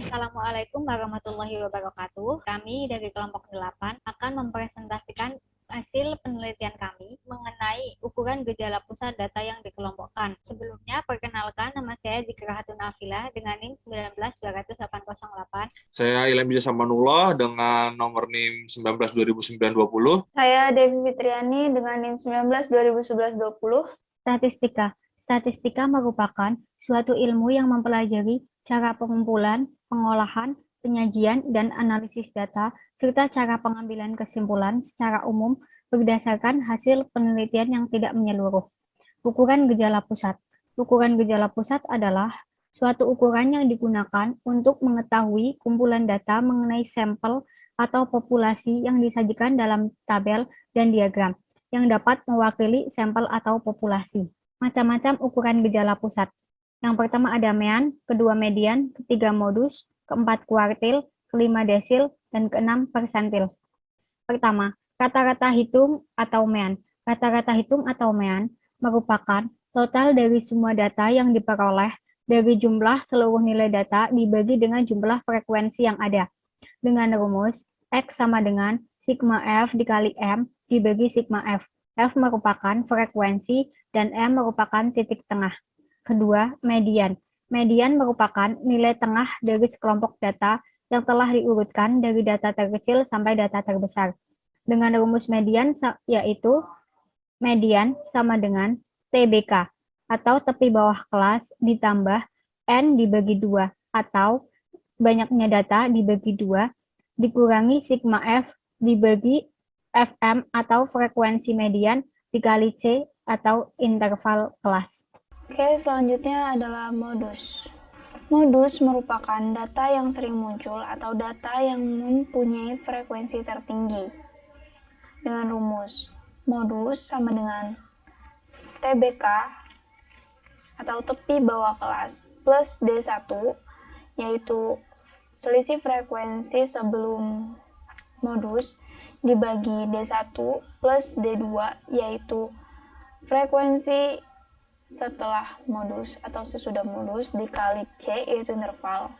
Assalamualaikum warahmatullahi wabarakatuh. Kami dari kelompok 8 akan mempresentasikan hasil penelitian kami mengenai ukuran gejala pusat data yang dikelompokkan. Sebelumnya, perkenalkan nama saya Zikra Hatun Afila dengan NIM 19-20808. Saya Ilham Bisa Samanullah dengan nomor NIM 19-2009-20. Saya Devi Fitriani dengan NIM 19-2011-20. Statistika merupakan suatu ilmu yang mempelajari cara pengumpulan, pengolahan, penyajian, dan analisis data, serta cara pengambilan kesimpulan secara umum berdasarkan hasil penelitian yang tidak menyeluruh. Ukuran gejala pusat. Ukuran gejala pusat adalah suatu ukuran yang digunakan untuk mengetahui kumpulan data mengenai sampel atau populasi yang disajikan dalam tabel dan diagram, yang dapat mewakili sampel atau populasi. Macam-macam ukuran gejala pusat. Yang pertama ada mean, kedua median, ketiga modus, keempat kuartil, kelima desil, dan keenam persentil. Pertama, rata-rata hitung atau mean. Rata-rata hitung atau mean merupakan total dari semua data yang diperoleh dari jumlah seluruh nilai data dibagi dengan jumlah frekuensi yang ada. Dengan rumus, X sama dengan sigma F dikali M dibagi sigma F. F merupakan frekuensi dan M merupakan titik tengah. Kedua, median. Median merupakan nilai tengah dari sekelompok data yang telah diurutkan dari data terkecil sampai data terbesar. Dengan rumus median yaitu median sama dengan TBK atau tepi bawah kelas ditambah N dibagi 2 atau banyaknya data dibagi 2 dikurangi sigma F dibagi FM atau frekuensi median dikali C atau interval kelas. Oke, selanjutnya adalah modus. Modus merupakan data yang sering muncul atau data yang mempunyai frekuensi tertinggi. Dengan rumus, modus sama dengan TBK atau tepi bawah kelas plus D1, yaitu selisih frekuensi sebelum modus dibagi D1 plus D2, yaitu frekuensi setelah modus atau sesudah modus dikali C, yaitu interval.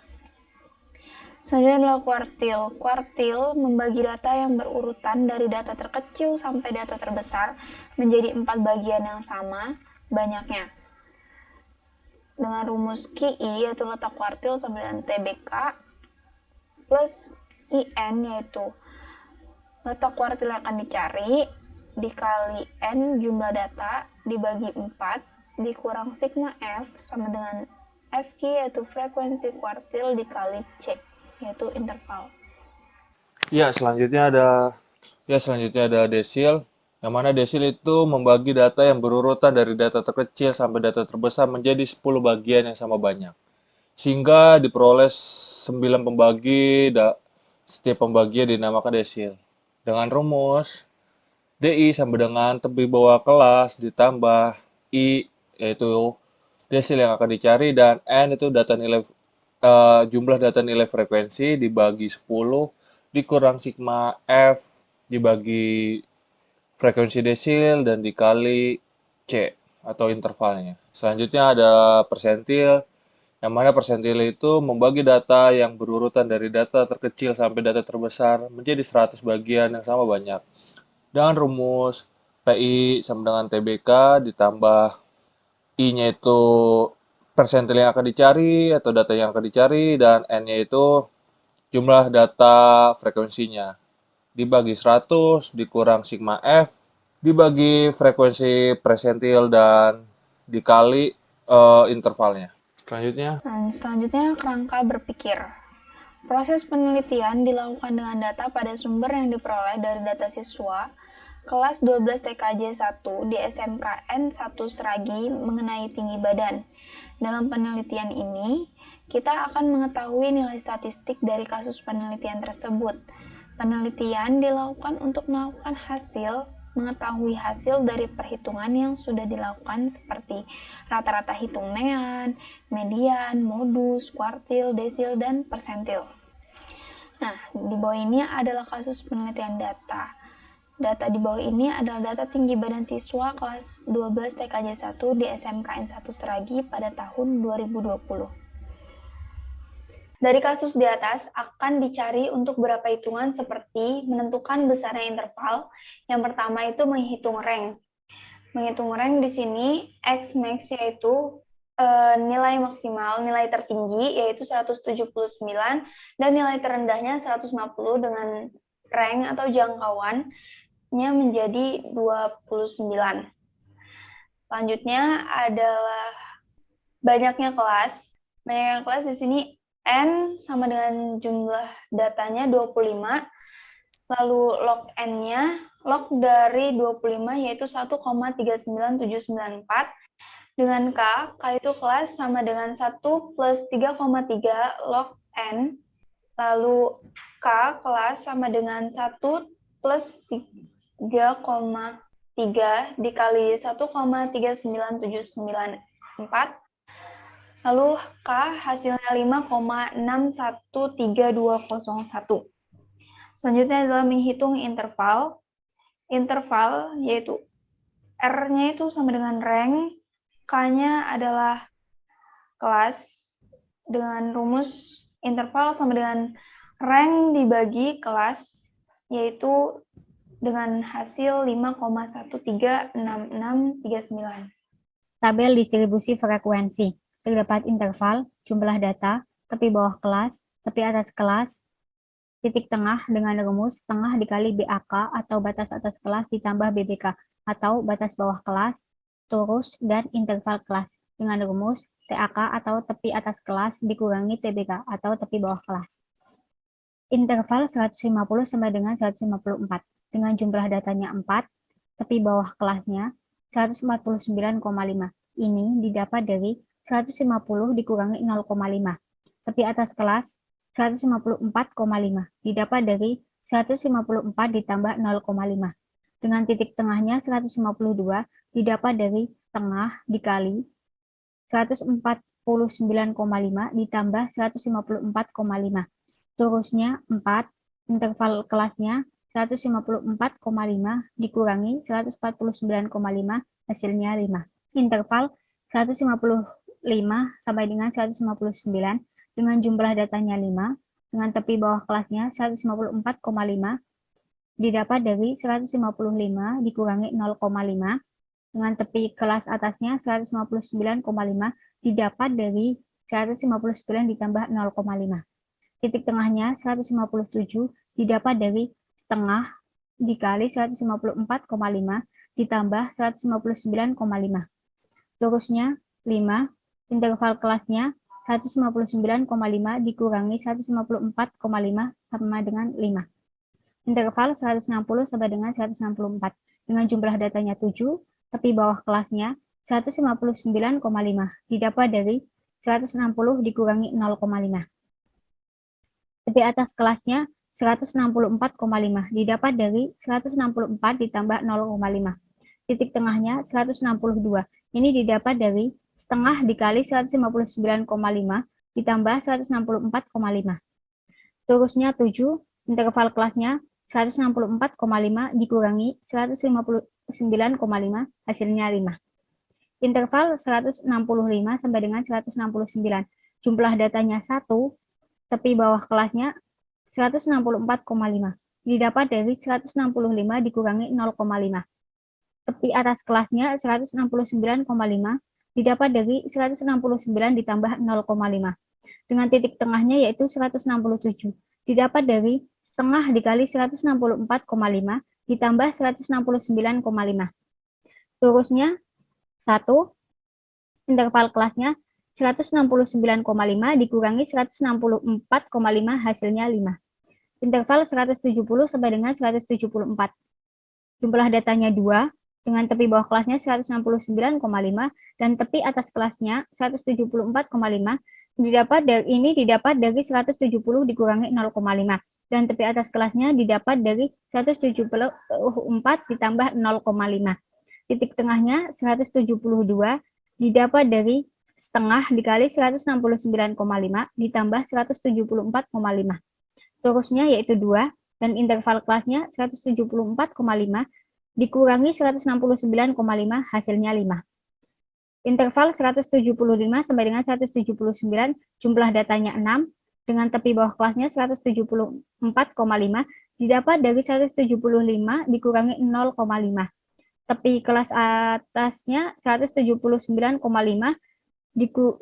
Selanjutnya adalah kuartil. Kuartil membagi data yang berurutan dari data terkecil sampai data terbesar menjadi 4 bagian yang sama banyaknya. Dengan rumus QI, yaitu letak kuartil sama dengan TBK plus IN, yaitu letak kuartil yang akan dicari dikali N jumlah data dibagi 4 dikurang sigma F sama dengan FQ, yaitu frekuensi kuartil dikali C, yaitu interval. Selanjutnya ada desil, yang mana desil itu membagi data yang berurutan dari data terkecil sampai data terbesar menjadi 10 bagian yang sama banyak. Sehingga diperoleh 9 pembagi, setiap pembagian dinamakan desil. Dengan rumus, DI sama dengan tepi bawah kelas ditambah I, yaitu desil yang akan dicari, dan N itu jumlah data nilai frekuensi dibagi 10 dikurang sigma F dibagi frekuensi desil dan dikali C atau intervalnya. Selanjutnya ada persentil, yang mana persentil itu membagi data yang berurutan dari data terkecil sampai data terbesar menjadi 100 bagian yang sama banyak. Dengan rumus PI sama dengan TBK ditambah I-nya itu persentil yang akan dicari atau data yang akan dicari, dan N-nya itu jumlah data frekuensinya. Dibagi 100 dikurang sigma F dibagi frekuensi persentil dan dikali intervalnya. Selanjutnya kerangka berpikir. Proses penelitian dilakukan dengan data pada sumber yang diperoleh dari data siswa kelas 12 TKJ 1 di SMKN 1 Seragi mengenai tinggi badan. Dalam penelitian ini, kita akan mengetahui nilai statistik dari kasus penelitian tersebut. Penelitian dilakukan untuk mengetahui hasil dari perhitungan yang sudah dilakukan seperti rata-rata hitung mean, median, modus, kuartil, desil, dan persentil. Nah, di bawah ini adalah kasus penelitian data. Data di bawah ini adalah data tinggi badan siswa kelas 12 TKJ 1 di SMKN 1 Seragi pada tahun 2020. Dari kasus di atas akan dicari untuk beberapa hitungan seperti menentukan besarnya interval. Yang pertama itu menghitung rank. Menghitung rank di sini X max yaitu nilai maksimal, nilai tertinggi yaitu 179 dan nilai terendahnya 150 dengan rank atau jangkauannya menjadi 29. Selanjutnya adalah banyaknya kelas. Banyaknya kelas di sini N sama dengan jumlah datanya 25, lalu log N-nya, log dari 25 yaitu 1,39794, dengan K itu kelas sama dengan 1 plus 3,3 log N, lalu K kelas sama dengan 1 plus 3,3 dikali 1,39794, lalu K hasilnya 5,613201. Selanjutnya adalah menghitung interval. Interval yaitu R-nya itu sama dengan rank, K-nya adalah kelas, dengan rumus interval sama dengan rank dibagi kelas, yaitu dengan hasil 5,136639. Tabel distribusi frekuensi. Terdapat interval, jumlah data, tepi bawah kelas, tepi atas kelas, titik tengah dengan rumus tengah dikali BAK atau batas atas kelas ditambah BBK atau batas bawah kelas, torus, dan interval kelas dengan rumus TAK atau tepi atas kelas dikurangi TBK atau tepi bawah kelas. Interval 150 sama dengan 154 dengan jumlah datanya 4, tepi bawah kelasnya 149,5. Ini didapat dari 150 dikurangi 0,5. Tepi atas kelas 154,5 didapat dari 154 ditambah 0,5. Dengan titik tengahnya 152 didapat dari setengah dikali 149,5 ditambah 154,5. Torusnya 4, interval kelasnya 154,5 dikurangi 149,5 hasilnya 5. Interval 155 sampai dengan 159 dengan jumlah datanya 5, dengan tepi bawah kelasnya 154,5 didapat dari 155 dikurangi 0,5, dengan tepi kelas atasnya 159,5 didapat dari 159 ditambah 0,5. Titik tengahnya 157 didapat dari setengah dikali 154,5 ditambah 159,5. Torusnya 5, interval kelasnya 159,5 dikurangi 154,5 sama dengan 5. Interval 160 sama dengan 164. Dengan jumlah datanya 7, tepi bawah kelasnya 159,5 didapat dari 160 dikurangi 0,5. Tepi atas kelasnya 164,5 didapat dari 164 ditambah 0,5. Titik tengahnya 162. Ini didapat dari setengah dikali 159,5 ditambah 164,5. Torusnya 7, interval kelasnya 164,5 dikurangi 159,5 hasilnya 5. Interval 165 sampai dengan 169. Jumlah datanya 1, tepi bawah kelasnya 164,5 didapat dari 165 dikurangi 0,5. Tepi atas kelasnya 169,5 didapat dari 169 ditambah 0,5. Dengan titik tengahnya yaitu 167 didapat dari setengah dikali 164,5 ditambah 169,5. Torusnya 1, interval kelasnya 169,5 dikurangi 164,5 hasilnya 5. Interval 170 sampai dengan 174. Jumlah datanya 2, dengan tepi bawah kelasnya 169,5 dan tepi atas kelasnya 174,5 didapat dari 170 dikurangi 0,5 dan tepi atas kelasnya didapat dari 174 ditambah 0,5. Titik tengahnya 172 didapat dari setengah dikali 169,5 ditambah 174,5. Torusnya yaitu 2 dan interval kelasnya 174,5 dikurangi 169,5 hasilnya 5. Interval 175 sampai dengan 179 jumlah datanya 6, dengan tepi bawah kelasnya 174,5 didapat dari 175 dikurangi 0,5. Tepi kelas atasnya 179,5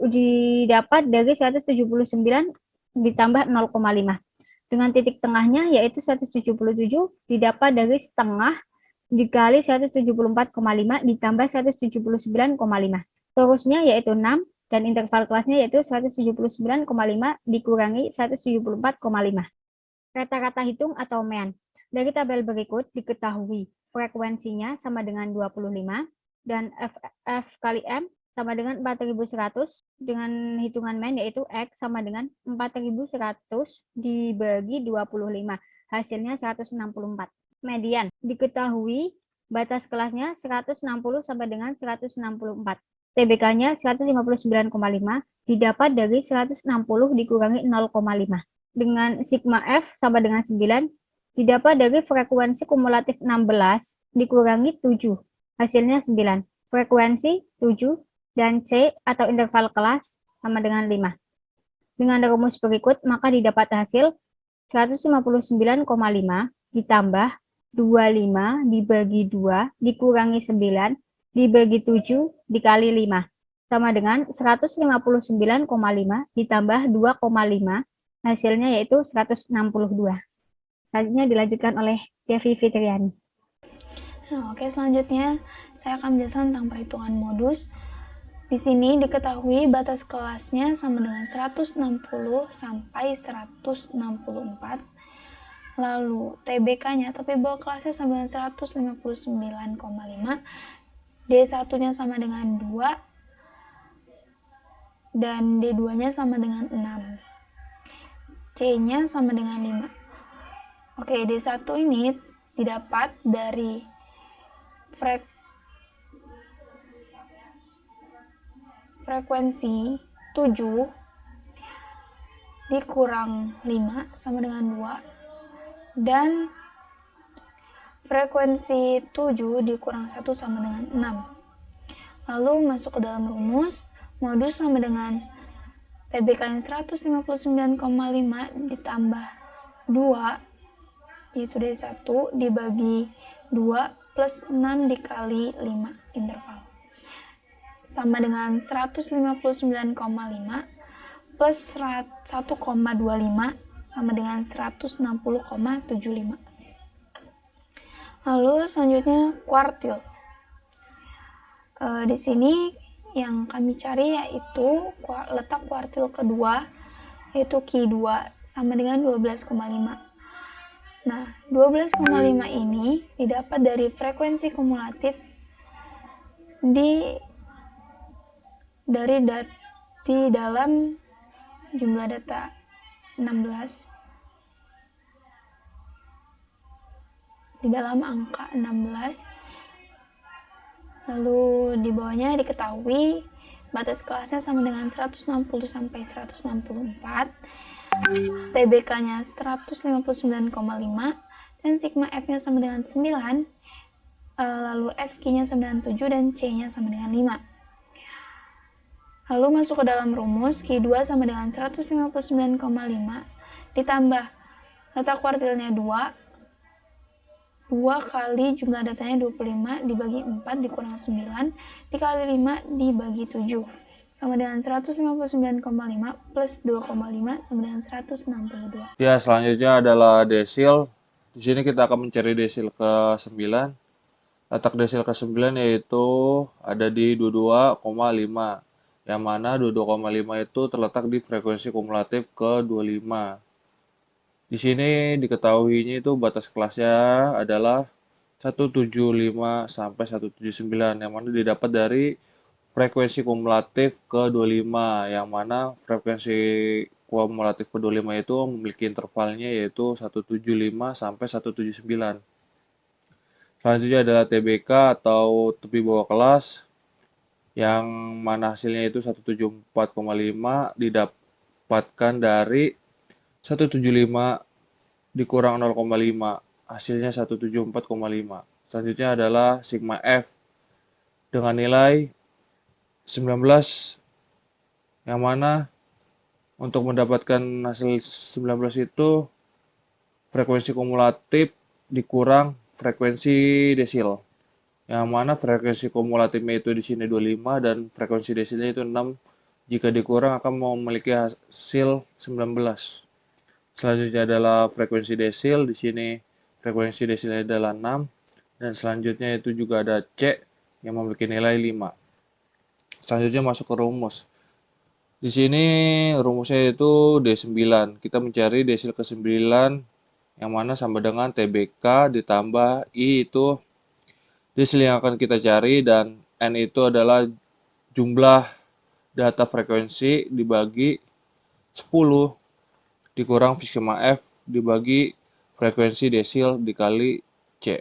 didapat dari 179 ditambah 0,5. Dengan titik tengahnya yaitu 177 didapat dari setengah dikali 174,5 ditambah 179,5. Torusnya yaitu 6 dan interval kelasnya yaitu 179,5 dikurangi 174,5. Rata-rata hitung atau mean. Dari tabel berikut diketahui frekuensinya sama dengan 25 dan F kali M sama dengan 4100 dengan hitungan mean yaitu X sama dengan 4100 dibagi 25. Hasilnya 164. Median. Diketahui batas kelasnya 160 sampai dengan 164. TBK-nya 159,5 didapat dari 160 dikurangi 0,5. Dengan sigma F sama dengan 9 didapat dari frekuensi kumulatif 16 dikurangi 7. Hasilnya 9. Frekuensi 7 dan C atau interval kelas sama dengan 5. Dengan rumus berikut maka didapat hasil 159,5 ditambah 25 dibagi 2 dikurangi 9 dibagi 7 dikali 5 sama dengan 159,5 ditambah 2,5 hasilnya yaitu 162. Selanjutnya dilanjutkan oleh Devi Fitriani. Nah, oke, selanjutnya saya akan menjelaskan tentang perhitungan modus. Di sini diketahui batas kelasnya sama dengan 160 sampai 164. Lalu TBK-nya, tepi bawah kelasnya sama dengan 159,5. D1-nya sama dengan 2 dan D2-nya sama dengan 6. C-nya sama dengan 5. Oke, D1 ini didapat dari frekuensi 7 dikurang 5 sama dengan 2 dan frekuensi 7 dikurang 1 sama dengan 6. Lalu masuk ke dalam rumus, modus sama dengan TBK-nya 159,5 ditambah 2 yaitu D1 dibagi 2 plus 6 dikali 5 interval sama dengan 159,5 plus 1,25 sama dengan 160,75. Lalu selanjutnya kuartil. Di sini yang kami cari yaitu letak kuartil kedua yaitu Q2 sama dengan 12,5. Nah, 12,5 ini didapat dari frekuensi kumulatif di dalam jumlah data 16, di dalam angka 16. Lalu di bawahnya diketahui batas kelasnya sama dengan 160 sampai 164. TBK-nya 159,5 dan sigma F-nya sama dengan 9, lalu FQ-nya sama dengan 7 dan C-nya sama dengan 5. Lalu masuk ke dalam rumus, Q2 sama dengan 159,5 ditambah letak kuartilnya 2 kali jumlah datanya 25 dibagi 4 dikurang 9 dikali 5 dibagi 7 sama dengan 159,5 plus 2,5 sama dengan 162. Ya, selanjutnya adalah desil. Di sini kita akan mencari desil ke-9. Letak desil ke-9 yaitu ada di 22,5. Yang mana 22,5 itu terletak di frekuensi kumulatif ke-25. Di sini diketahuinya itu batas kelasnya adalah 175 sampai 179 yang mana didapat dari frekuensi kumulatif ke-25 yang mana frekuensi kumulatif ke-25 itu memiliki intervalnya yaitu 175 sampai 179. Selanjutnya adalah TBK atau tepi bawah kelas yang mana hasilnya itu 174,5 didapatkan dari 175 dikurang 0,5 hasilnya 174,5. Selanjutnya adalah sigma F dengan nilai 19 yang mana Untuk mendapatkan hasil 19 itu frekuensi kumulatif dikurang frekuensi desil. Yang mana frekuensi kumulatifnya itu di sini 25 dan frekuensi desilnya itu 6. Jika dikurang akan memiliki hasil 19. Selanjutnya adalah frekuensi desil. Di sini frekuensi desilnya adalah 6 dan selanjutnya itu juga ada C yang memiliki nilai 5. Selanjutnya masuk ke rumus. Di sini rumusnya itu D9. Kita mencari desil ke-9 yang mana sama dengan TBK ditambah I itu desil yang akan kita cari dan N itu adalah jumlah data frekuensi dibagi 10 dikurang sigma F dibagi frekuensi desil dikali C.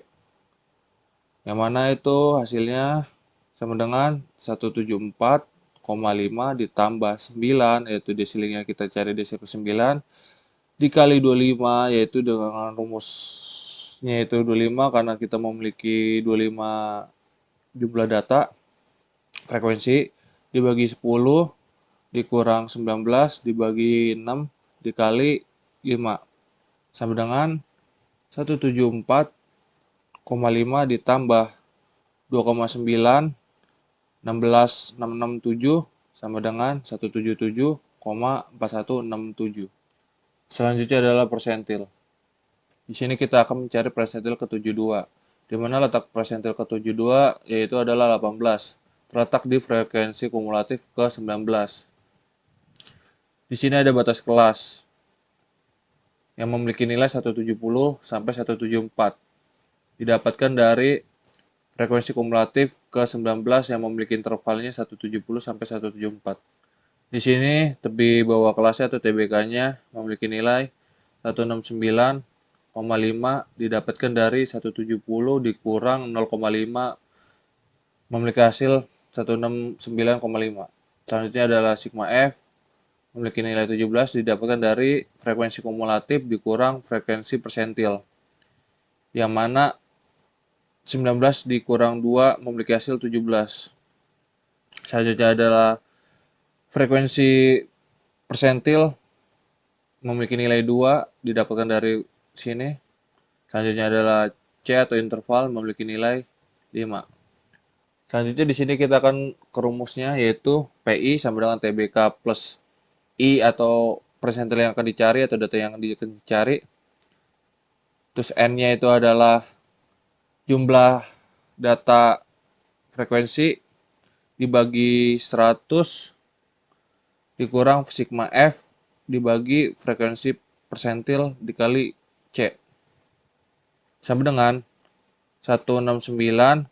Yang mana itu hasilnya sama dengan 174,5 ditambah 9 yaitu desilnya kita cari desil ke-9 dikali 25 yaitu dengan rumusnya itu 25 karena kita memiliki 25 jumlah data frekuensi dibagi 10 dikurang 19 dibagi 6 dikali 5 sama dengan 174,5 ditambah 2,9 16667 sama dengan 177,4167. Selanjutnya adalah persentil. Di sini kita akan mencari persentil ke-72. Di mana letak persentil ke-72 yaitu adalah 18. Terletak di frekuensi kumulatif ke-19. Di sini ada batas kelas yang memiliki nilai 170 sampai 174. Didapatkan dari frekuensi kumulatif ke-19 yang memiliki intervalnya 170 sampai 174. Di sini tebi bawah kelasnya atau TBK-nya memiliki nilai 169,5 didapatkan dari 170 dikurang 0,5 memiliki hasil 169,5. Selanjutnya adalah sigma F memiliki nilai 17 didapatkan dari frekuensi kumulatif dikurang frekuensi persentil. Yang mana 19 dikurang 2 memiliki hasil 17. Selanjutnya adalah frekuensi persentil memiliki nilai 2 didapatkan dari sini. Selanjutnya adalah C atau interval memiliki nilai 5. Selanjutnya di sini kita akan ke rumusnya yaitu PI sama dengan TBK plus I atau persentil yang akan dicari atau data yang akan dicari. Terus N-nya itu adalah jumlah data frekuensi dibagi 100 dikurang sigma F dibagi frekuensi persentil dikali C. Sama dengan 169,5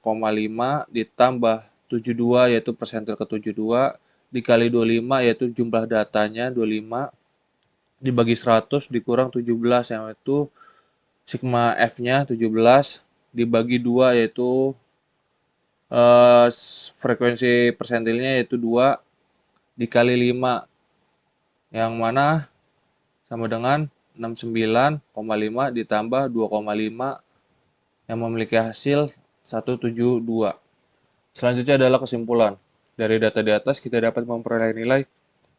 ditambah 72 yaitu persentil ke-72 dikali 25 yaitu jumlah datanya 25 dibagi 100 dikurang 17 yang itu sigma F-nya 17 dibagi 2 yaitu frekuensi persentilnya yaitu 2 dikali 5 yang mana sama dengan 69,5 ditambah 2,5 yang memiliki hasil 172. Selanjutnya adalah kesimpulan. Dari data di atas kita dapat memperoleh nilai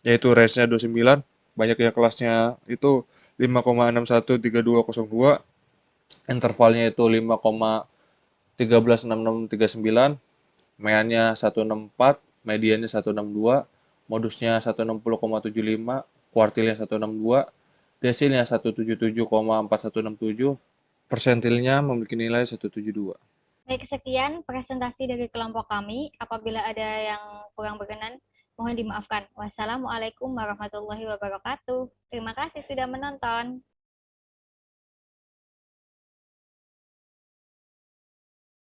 yaitu range-nya 29, banyaknya kelasnya itu 5,613202, intervalnya itu 5,136639, meannya 164, mediannya 162, modusnya 160,75, kuartilnya 162, desilnya 177,4167, persentilnya memiliki nilai 172. Baik, sekian presentasi dari kelompok kami. Apabila ada yang kurang berkenan, mohon dimaafkan. Wassalamualaikum warahmatullahi wabarakatuh. Terima kasih sudah menonton.